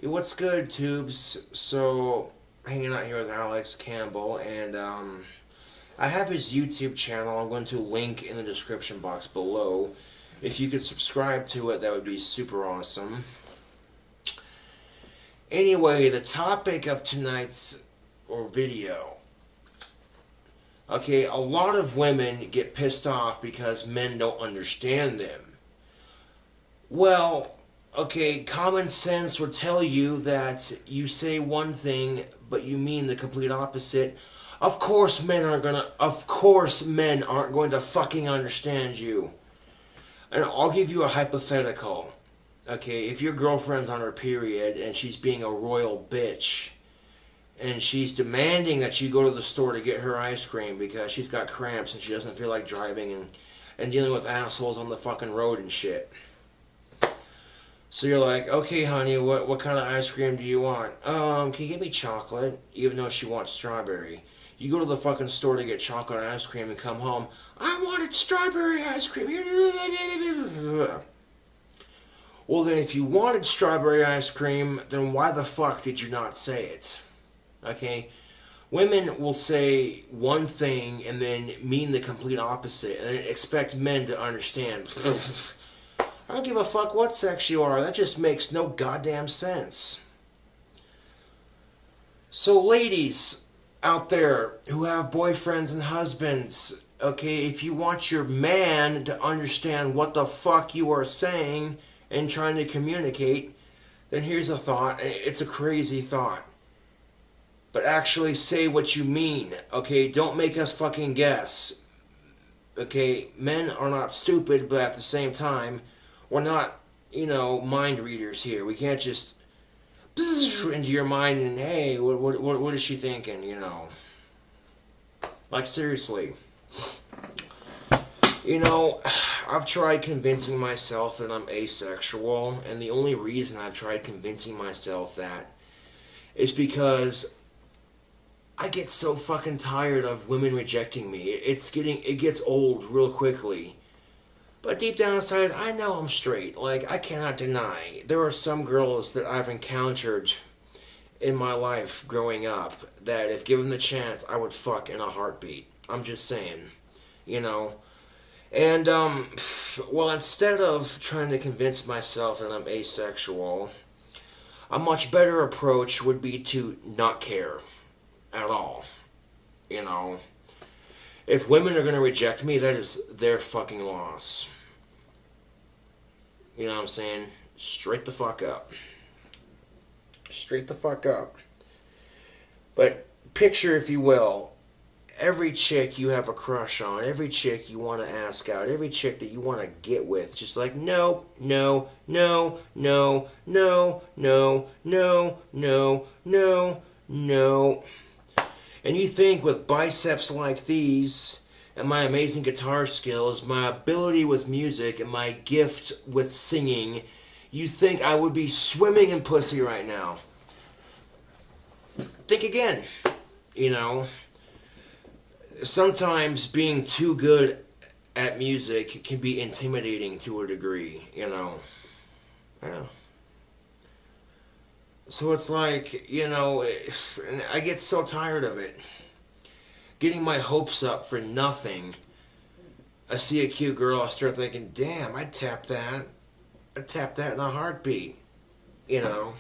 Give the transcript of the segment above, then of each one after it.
What's good, tubes? So, hanging out here with Alex Campbell, and I have his YouTube channel. I'm going to link in the description box below. If you could subscribe to it, that would be super awesome. Anyway, the topic of tonight's video. Okay, a lot of women get pissed off because men don't understand them. Well, okay, common sense would tell you that you say one thing, but you mean the complete opposite. Of course men aren't going to fucking understand you. And I'll give you a hypothetical. Okay, if your girlfriend's on her period and she's being a royal bitch, and she's demanding that you go to the store to get her ice cream because she's got cramps and she doesn't feel like driving and dealing with assholes on the fucking road and shit. So you're like, okay, honey, what kind of ice cream do you want? Can you get me chocolate? Even though she wants strawberry. You go to the fucking store to get chocolate ice cream and come home, I wanted strawberry ice cream. Well, then if you wanted strawberry ice cream, then why the fuck did you not say it? Okay? Women will say one thing and then mean the complete opposite and then expect men to understand. I don't give a fuck what sex you are. That just makes no goddamn sense. So ladies out there who have boyfriends and husbands, okay, if you want your man to understand what the fuck you are saying and trying to communicate, then here's a thought. It's a crazy thought. But actually say what you mean, okay? Don't make us fucking guess. Okay, men are not stupid, but at the same time, we're not, mind readers here. We can't just into your mind and, hey, what is she thinking, Like, seriously. I've tried convincing myself that I'm asexual, and the only reason I've tried convincing myself that is because I get so fucking tired of women rejecting me. It gets old real quickly. But deep down inside, I know I'm straight. Like, I cannot deny. There are some girls that I've encountered in my life growing up that if given the chance, I would fuck in a heartbeat. I'm just saying, And, well, instead of trying to convince myself that I'm asexual, a much better approach would be to not care at all, If women are going to reject me, that is their fucking loss. You know what I'm saying? Straight the fuck up. Straight the fuck up. But picture, if you will, every chick you have a crush on, every chick you want to ask out, every chick that you want to get with, just like, no, no, no, no, no, no, no, no, no, no. And you think with biceps like these, and my amazing guitar skills, my ability with music, and my gift with singing, you think I would be swimming in pussy right now. Think again. Sometimes being too good at music can be intimidating to a degree, Yeah. So it's like, I get so tired of it. Getting my hopes up for nothing. I see a cute girl, I start thinking, damn, I'd tap that. I'd tap that in a heartbeat. I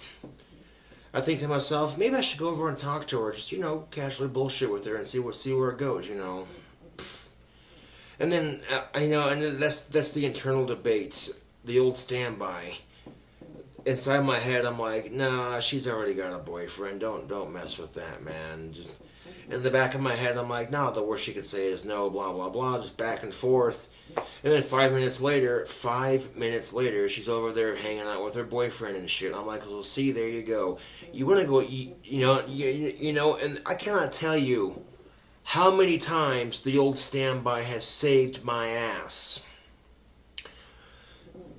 think to myself, maybe I should go over and talk to her. Just, casually bullshit with her and see where it goes, And then, and then that's the internal debate. The old standby. Inside my head, I'm like, nah, she's already got a boyfriend. Don't mess with that, man. Just, in the back of my head, I'm like, no, the worst she could say is no, blah, blah, blah, just back and forth. And then 5 minutes later, she's over there hanging out with her boyfriend and shit. I'm like, well, see, there you go. You want to go, and I cannot tell you how many times the old standby has saved my ass.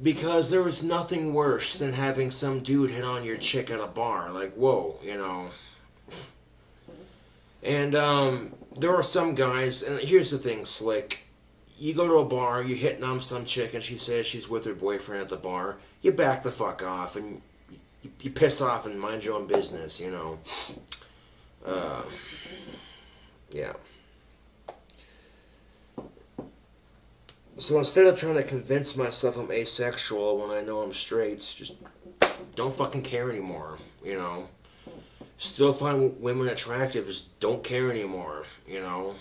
Because there was nothing worse than having some dude hit on your chick at a bar. Like, whoa, And there are some guys, and here's the thing, Slick. You go to a bar, you hitting on some chick, and she says she's with her boyfriend at the bar. You back the fuck off, and you you piss off and mind your own business, you know. Yeah. So instead of trying to convince myself I'm asexual when I know I'm straight, just don't fucking care anymore, you know. Still find women attractive, just don't care anymore, you know.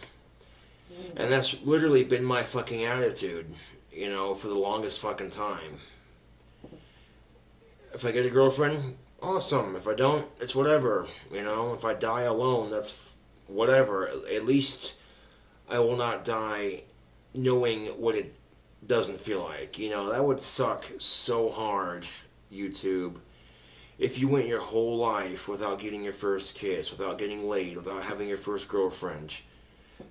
And that's literally been my fucking attitude, you know, for the longest fucking time. If I get a girlfriend, awesome. If I don't, it's whatever, you know. If I die alone, that's whatever. At least I will not die knowing what it doesn't feel like. You know, that would suck so hard, YouTube, if you went your whole life without getting your first kiss, without getting laid, without having your first girlfriend.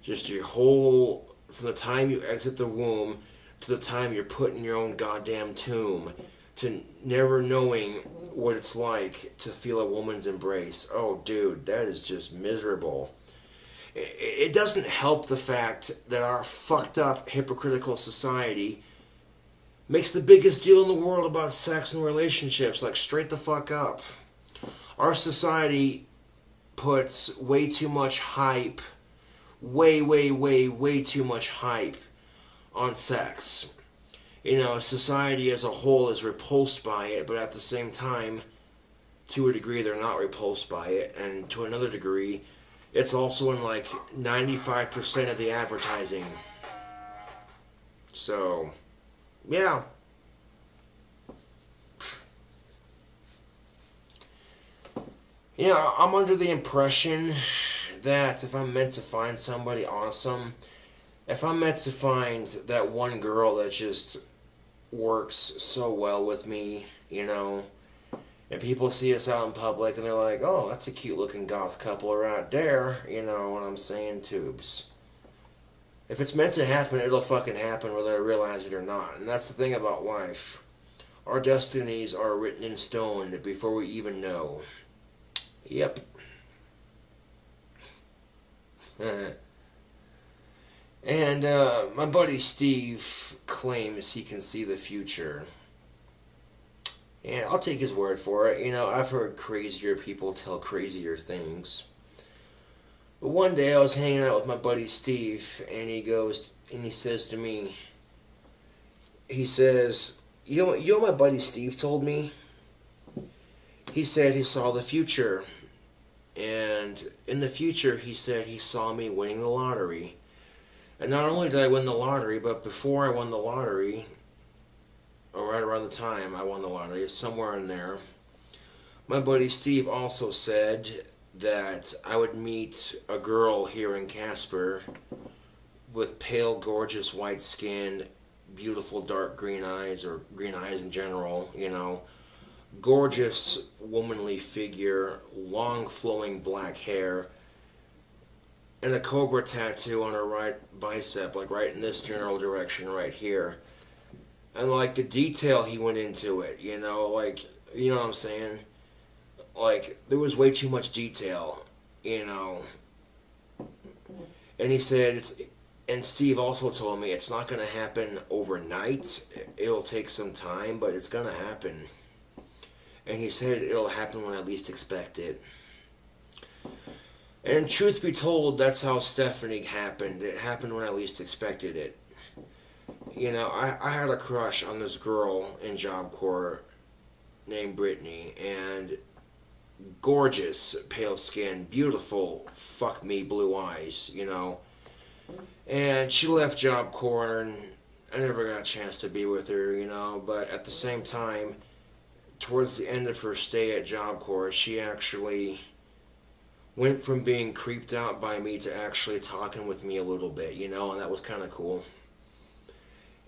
Just your whole, from the time you exit the womb to the time you're put in your own goddamn tomb, to never knowing what it's like to feel a woman's embrace. Oh, dude, that is just miserable. It doesn't help the fact that our fucked up, hypocritical society makes the biggest deal in the world about sex and relationships. Like, straight the fuck up. Our society puts way too much hype, way too much hype on sex. You know, society as a whole is repulsed by it, but at the same time, to a degree, they're not repulsed by it, and to another degree, it's also in like 95% of the advertising. So, yeah. Yeah, I'm under the impression that if I'm meant to find somebody awesome, if I'm meant to find that one girl that just works so well with me, you know, and people see us out in public and they're like, oh, that's a cute looking goth couple right there, you know what I'm saying, tubes. If it's meant to happen, it'll fucking happen whether I realize it or not. And that's the thing about life. Our destinies are written in stone before we even know. Yep. And my buddy Steve claims he can see the future. And I'll take his word for it. You know, I've heard crazier people tell crazier things. But one day I was hanging out with my buddy Steve, and he says to me, he says, you know what my buddy Steve told me? He said he saw the future. And in the future, he said he saw me winning the lottery. And not only did I win the lottery, but before I won the lottery, or right around the time I won the lottery, somewhere in there, my buddy Steve also said that I would meet a girl here in Casper with pale, gorgeous white skin, beautiful dark green eyes, or green eyes in general, you know, gorgeous womanly figure, long flowing black hair, and a cobra tattoo on her right bicep, like right in this general direction right here. And like the detail he went into it, you know, like, you know what I'm saying? Like, there was way too much detail, you know. And he said, and Steve also told me it's not going to happen overnight. It'll take some time, but it's going to happen. And he said it'll happen when I least expect it. And truth be told, that's how Stephanie happened. It happened when I least expected it. You know, I had a crush on this girl in Job Corps named Brittany, and gorgeous, pale skin, beautiful, fuck me, blue eyes, you know. And she left Job Corps, and I never got a chance to be with her, you know, but at the same time, towards the end of her stay at Job Corps, she actually went from being creeped out by me to actually talking with me a little bit, you know, and that was kind of cool.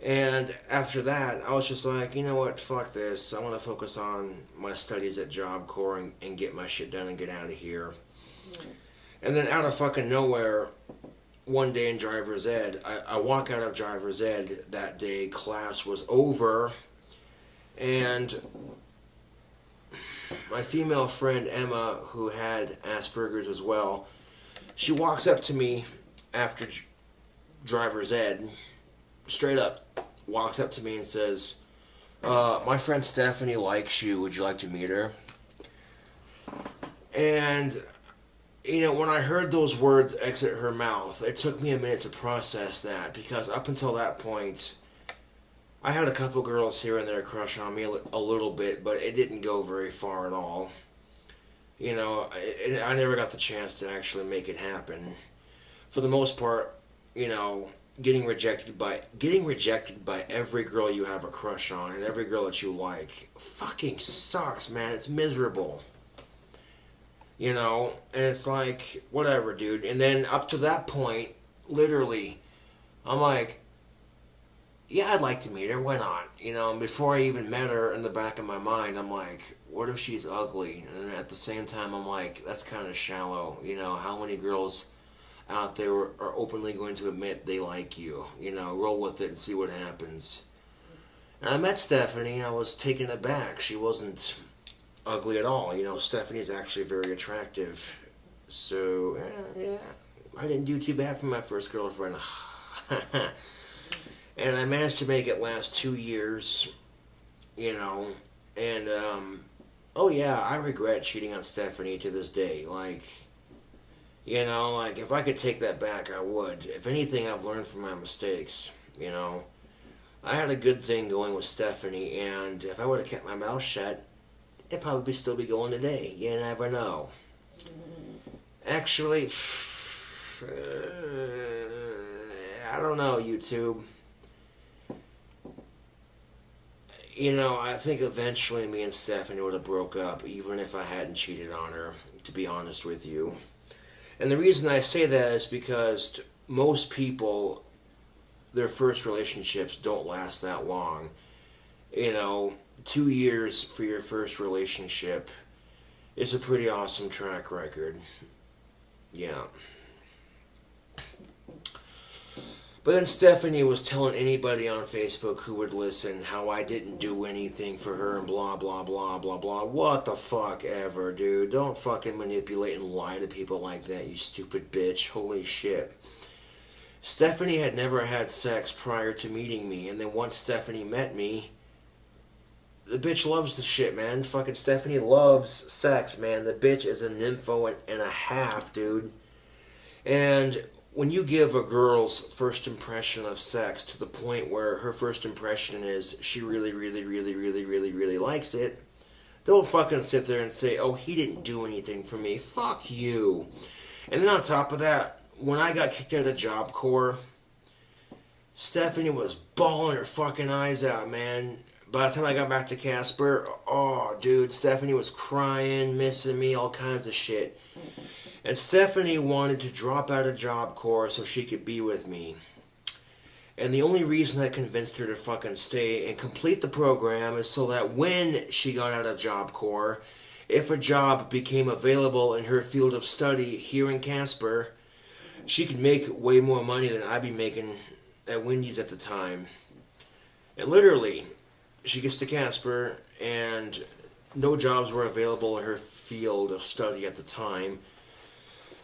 And after that, I was just like, you know what, fuck this. I want to focus on my studies at Job Corps and get my shit done and get out of here. And then out of fucking nowhere, one day in driver's ed, I walk out of driver's ed that day, class was over, and my female friend Emma, who had Asperger's as well, she walks up to me after driver's ed, straight up walks up to me and says, my friend Stephanie likes you, would you like to meet her? And, you know, when I heard those words exit her mouth, it took me a minute to process that, because up until that point, I had a couple girls here and there crush on me a little bit, but it didn't go very far at all. You know, I never got the chance to actually make it happen. For the most part, you know, getting rejected by every girl you have a crush on and every girl that you like fucking sucks, man. It's miserable. You know, and it's like, whatever, dude. And then up to that point, literally, I'm like, yeah, I'd like to meet her. Why not? You know, and before I even met her, in the back of my mind, I'm like, what if she's ugly? And at the same time, I'm like, that's kind of shallow. You know, how many girls out there are openly going to admit they like you? You know, roll with it and see what happens. And I met Stephanie, and I was taken aback. She wasn't ugly at all. You know, Stephanie's actually very attractive. So, yeah, I didn't do too bad for my first girlfriend. And I managed to make it last 2 years, you know, and, oh yeah, I regret cheating on Stephanie to this day. Like, you know, like, if I could take that back, I would. If anything, I've learned from my mistakes, you know. I had a good thing going with Stephanie, and if I would have kept my mouth shut, it'd probably still be going today. You never know. Actually, I don't know, YouTube. You know, I think eventually me and Stephanie would have broke up, even if I hadn't cheated on her, to be honest with you. And the reason I say that is because most people, their first relationships don't last that long. You know, 2 years for your first relationship is a pretty awesome track record. Yeah. But then Stephanie was telling anybody on Facebook who would listen how I didn't do anything for her and blah, blah, blah, blah, blah. What the fuck ever, dude. Don't fucking manipulate and lie to people like that, you stupid bitch. Holy shit. Stephanie had never had sex prior to meeting me, and then once Stephanie met me, the bitch loves the shit, man. Fucking Stephanie loves sex, man. The bitch is a nympho and a half, dude. And when you give a girl's first impression of sex to the point where her first impression is she really, really, really, really, really, really likes it, don't fucking sit there and say, oh, he didn't do anything for me. Fuck you. And then on top of that, when I got kicked out of Job Corps, Stephanie was bawling her fucking eyes out, man. By the time I got back to Casper, oh, dude, Stephanie was crying, missing me, all kinds of shit. And Stephanie wanted to drop out of Job Corps so she could be with me. And the only reason I convinced her to fucking stay and complete the program is so that when she got out of Job Corps, if a job became available in her field of study here in Casper, she could make way more money than I'd be making at Wendy's at the time. And literally, she gets to Casper, and no jobs were available in her field of study at the time.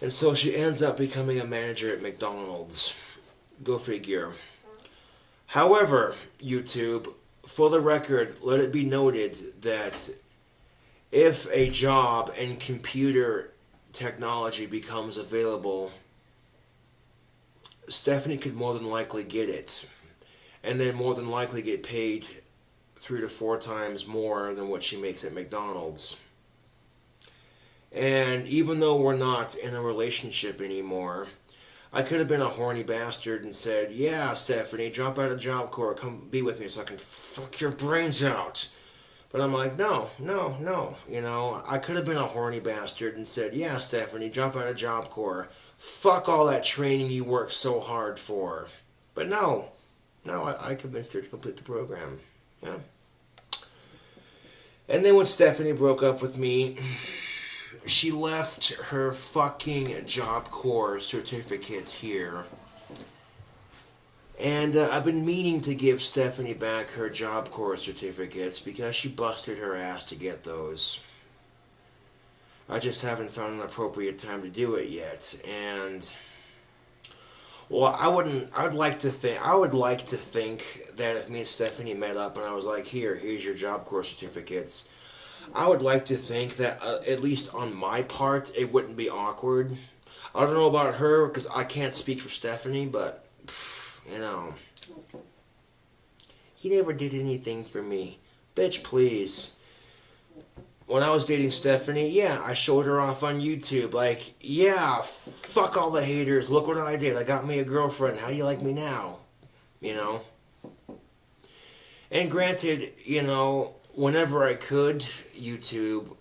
And so she ends up becoming a manager at McDonald's. Go figure. However, YouTube, for the record, let it be noted that if a job in computer technology becomes available, Stephanie could more than likely get it. And then more than likely get paid 3 to 4 times more than what she makes at McDonald's. And even though we're not in a relationship anymore, I could have been a horny bastard and said, yeah, Stephanie, drop out of Job Corps, come be with me so I can fuck your brains out. But I'm like, no. You know, I could have been a horny bastard and said, yeah, Stephanie, drop out of Job Corps. Fuck all that training you worked so hard for. But no, I convinced her to complete the program. Yeah. And then when Stephanie broke up with me, she left her fucking Job Corps certificates here. And I've been meaning to give Stephanie back her Job Corps certificates because she busted her ass to get those. I just haven't found an appropriate time to do it yet. And well, I would like to think that if me and Stephanie met up and I was like, here's your Job Corps certificates, I would like to think that, at least on my part, it wouldn't be awkward. I don't know about her, because I can't speak for Stephanie, but, you know, he never did anything for me. Bitch, please. When I was dating Stephanie, yeah, I showed her off on YouTube. Like, yeah, fuck all the haters. Look what I did. I got me a girlfriend. How do you like me now? You know? And granted, you know, whenever I could, YouTube,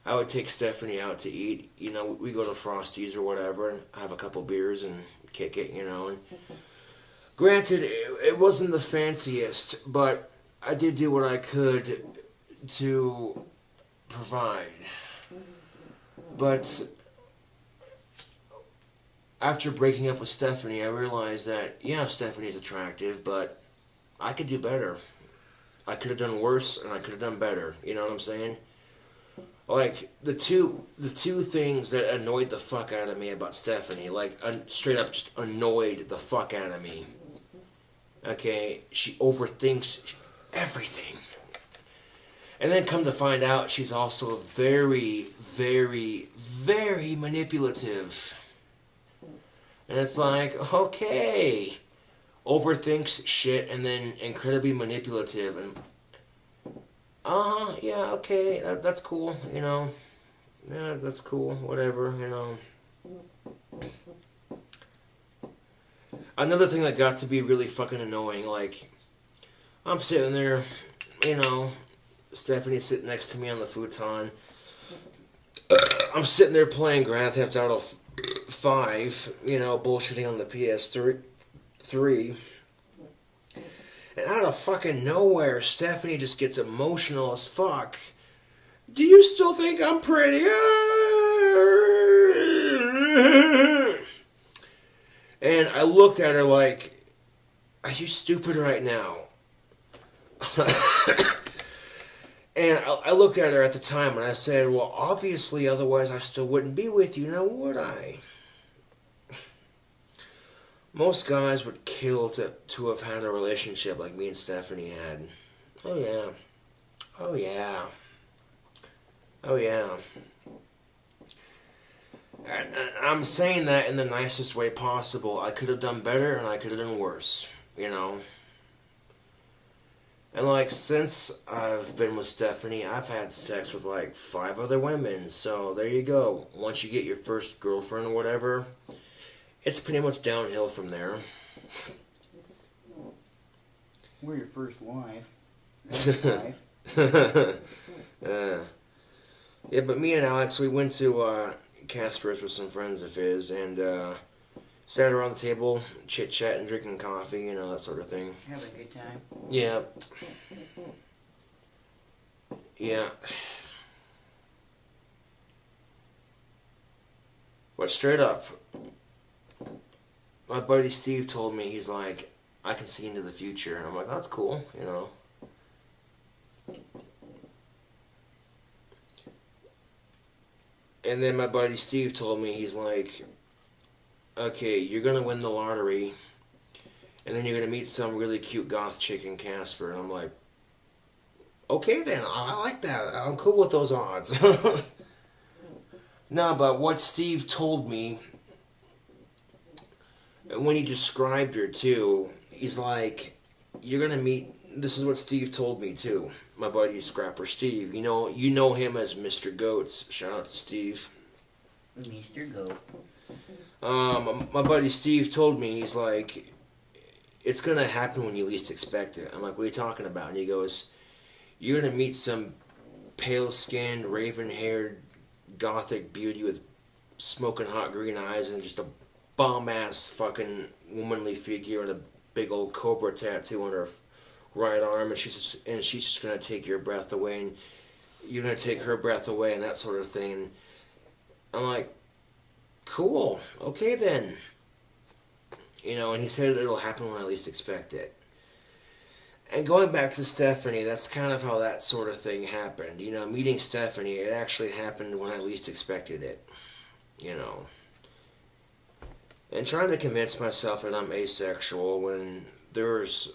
I would take Stephanie out to eat. You know, we go to Frosties or whatever and have a couple beers and kick it, you know. And granted, it wasn't the fanciest, but I did do what I could to provide. But after breaking up with Stephanie, I realized that, yeah, Stephanie's attractive, but I could do better. I could have done worse, and I could have done better. You know what I'm saying? Like, the two things that annoyed the fuck out of me about Stephanie, like, straight up just annoyed the fuck out of me. Okay, she overthinks everything. And then come to find out, she's also very, very, very manipulative. And it's like, okay, overthinks shit and then incredibly manipulative. And, yeah, okay, that's cool, you know. Yeah, that's cool, whatever, you know. Another thing that got to be really fucking annoying, like, I'm sitting there, you know, Stephanie's sitting next to me on the futon. I'm sitting there playing Grand Theft Auto 5, you know, bullshitting on the PS3. And out of fucking nowhere, Stephanie just gets emotional as fuck. Do you still think I'm pretty? And I looked at her like, are you stupid right now? And I looked at her at the time and I said, well, obviously, otherwise I still wouldn't be with you, now would I? Most guys would kill to have had a relationship like me and Stephanie had. Oh, yeah. Oh, yeah. Oh, yeah. And I'm saying that in the nicest way possible. I could have done better and I could have done worse, you know? And, like, since I've been with Stephanie, I've had sex with, like, 5 other women. So, there you go. Once you get your first girlfriend or whatever, it's pretty much downhill from there. We're your first wife. Yeah, but me and Alex, we went to Casper's with some friends of his, and sat around the table, chit-chatting, drinking coffee, you know, that sort of thing. Have a good time. Yeah. Yeah. But straight up, my buddy Steve told me, he's like, I can see into the future. And I'm like, that's cool, you know. And then my buddy Steve told me, he's like, okay, you're going to win the lottery, and then you're going to meet some really cute goth chick in Casper. And I'm like, okay then, I like that. I'm cool with those odds. No, but what Steve told me, when he described her too, he's like, you're going to meet, this is what Steve told me too, my buddy Scrapper Steve. You know him as Mr. Goats. Shout out to Steve. Mr. Goat. My buddy Steve told me, he's like, it's going to happen when you least expect it. I'm like, what are you talking about? And he goes, you're going to meet some pale-skinned, raven-haired, gothic beauty with smoking hot green eyes and just a bomb-ass fucking womanly figure and a big old cobra tattoo on her right arm, and she's just going to take your breath away, and you're going to take her breath away, and that sort of thing. And I'm like, cool, okay then. You know, and he said it'll happen when I least expect it. And going back to Stephanie, that's kind of how that sort of thing happened. You know, meeting Stephanie, it actually happened when I least expected it. You know. And trying to convince myself that I'm asexual when there's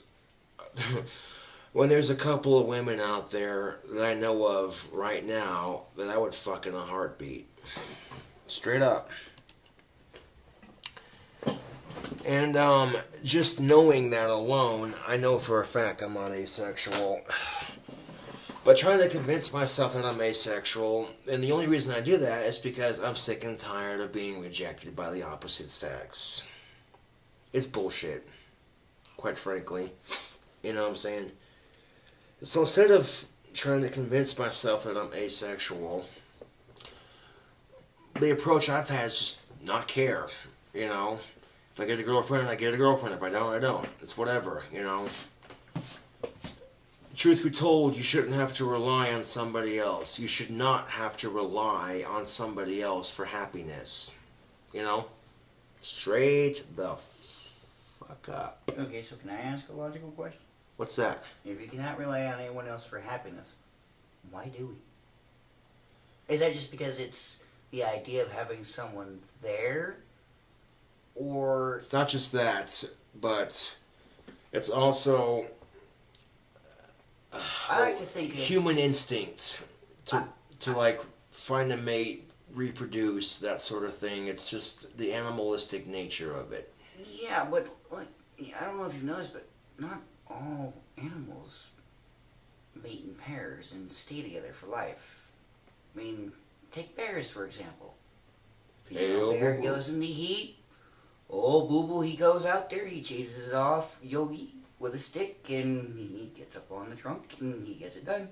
when there's a couple of women out there that I know of right now that I would fuck in a heartbeat. Straight up. And just knowing that alone, I know for a fact I'm not asexual. But trying to convince myself that I'm asexual, and the only reason I do that is because I'm sick and tired of being rejected by the opposite sex. It's bullshit, quite frankly. You know what I'm saying? So instead of trying to convince myself that I'm asexual, the approach I've had is just not care, you know? If I get a girlfriend, I get a girlfriend. If I don't, I don't. It's whatever, you know? Truth be told, you shouldn't have to rely on somebody else. You should not have to rely on somebody else for happiness. You know? Straight the fuck up. Okay, so can I ask a logical question? What's that? If you cannot rely on anyone else for happiness, why do we? Is that just because it's the idea of having someone there? Or... It's not just that, but it's also... I like to think it's... human instinct to like find a mate, reproduce, that sort of thing. It's just the animalistic nature of it. Yeah, but like, I don't know if you've noticed, but not all animals mate in pairs and stay together for life. I mean, take bears for example. Female bear goes in the heat. Oh, Boo Boo, he goes out there, he chases off Yogi with a stick, and he gets up on the trunk, and he gets it done.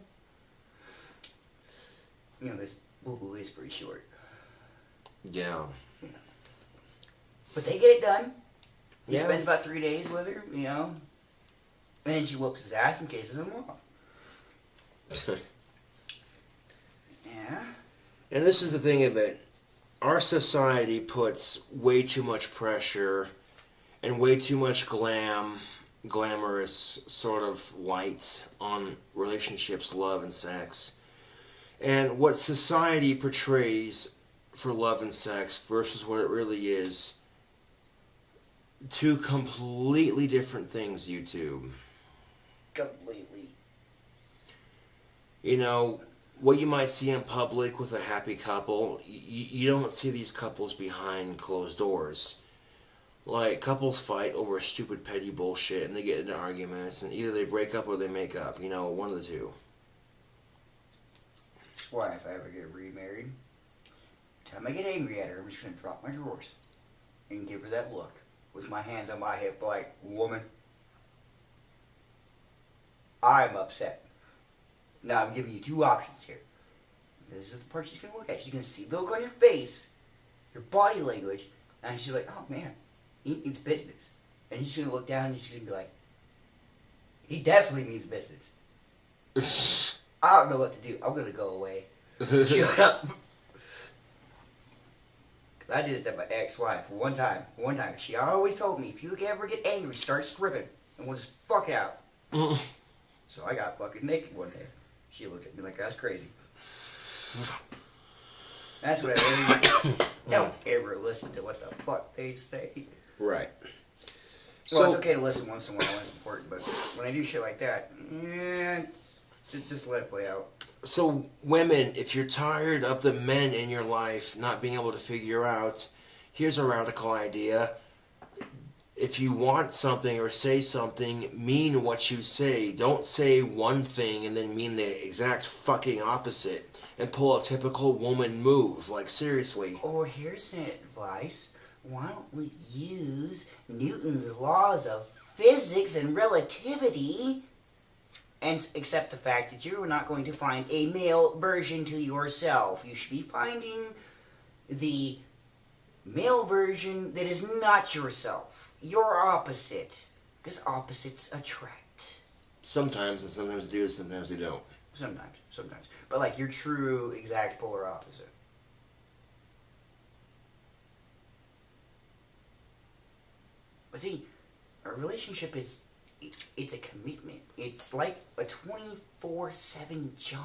You know, this Boo Boo is pretty short. Yeah. But they get it done. He Yeah. spends about 3 days with her, you know. And then she whoops his ass and chases him off. Yeah. And this is the thing of it. Our society puts way too much pressure and way too much glamorous sort of light on relationships, love, and sex. And what society portrays for love and sex versus what it really is, two completely different things, YouTube. Completely. You know, what you might see in public with a happy couple, you don't see these couples behind closed doors. Like, couples fight over stupid petty bullshit, and they get into arguments, and either they break up or they make up. You know, one of the two. That's why if I ever get remarried, time I get angry at her, I'm just going to drop my drawers and give her that look with my hands on my hip like, woman, I'm upset. Now I'm giving you two options here. This is the part she's going to look at. She's going to see the look on your face, your body language, and she's like, oh man, he means business. And she's going to look down and she's going to be like, he definitely means business. I don't know what to do. I'm going to go away. Shut up. Because I did it to my ex-wife one time. She always told me, if you ever get angry, start stripping, and we'll just fuck it out. So I got fucking naked one day. She looked at me like I was crazy. That's what I really don't ever listen to what the fuck they say. Right. Well, it's okay to listen once in a while when it's important, but when they do shit like that, yeah, just let it play out. So, women, if you're tired of the men in your life not being able to figure out, here's a radical idea. If you want something or say something, mean what you say. Don't say one thing and then mean the exact fucking opposite and pull a typical woman move. Like, seriously. Or here's an advice. Why don't we use Newton's laws of physics and relativity and accept the fact that you're not going to find a male version to yourself. You should be finding the male version that is not yourself. Your opposite. Because opposites attract. Sometimes, and sometimes they do, and sometimes they don't. Sometimes. But like your true, exact polar opposite. But see, a relationship is, it's a commitment. It's like a 24/7 job.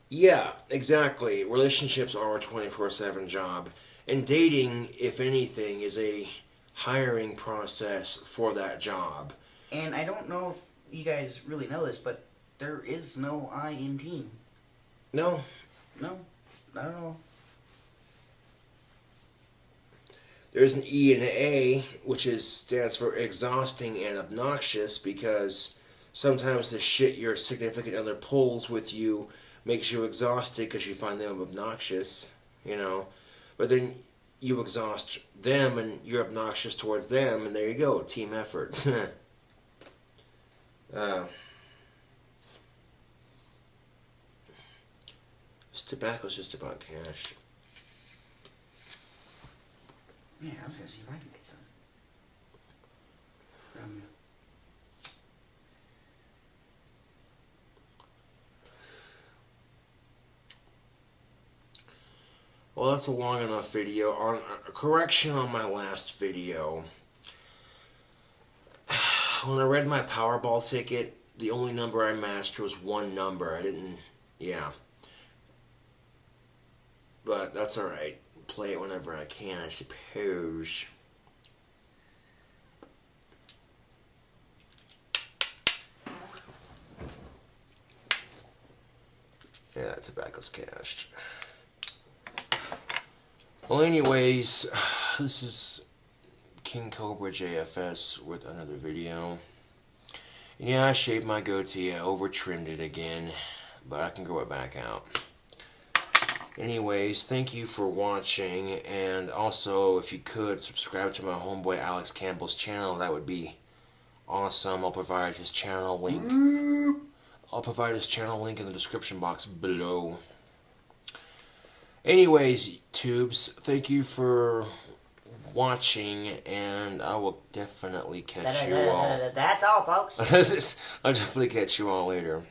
Yeah, exactly. Relationships are a 24/7 job. And dating, if anything, is a hiring process for that job. And I don't know if you guys really know this, but there is no I in team. No. No, not at all. There's an E and an A, which stands for exhausting and obnoxious, because sometimes the shit your significant other pulls with you makes you exhausted because you find them obnoxious, you know. But then you exhaust them and you're obnoxious towards them, and there you go, team effort. This tobacco's just about cash. Yeah, I was gonna see if I can get some. Well, that's a long enough video. On a correction on my last video, when I read my Powerball ticket, the only number I matched was one number. I didn't, yeah. But that's alright. Play it whenever I can, I suppose. Yeah, that tobacco's cashed. Well, anyways, this is KINGCOBRAJFS with another video. And yeah, I shaved my goatee. I over-trimmed it again, but I can grow it back out. Anyways, thank you for watching, and also, if you could, subscribe to my homeboy Alex Campbell's channel. That would be awesome. I'll provide his channel link. I'll provide his channel link in the description box below. Anyways, tubes, thank you for watching, and I will definitely catch you all. That's all, folks. I'll definitely catch you all later.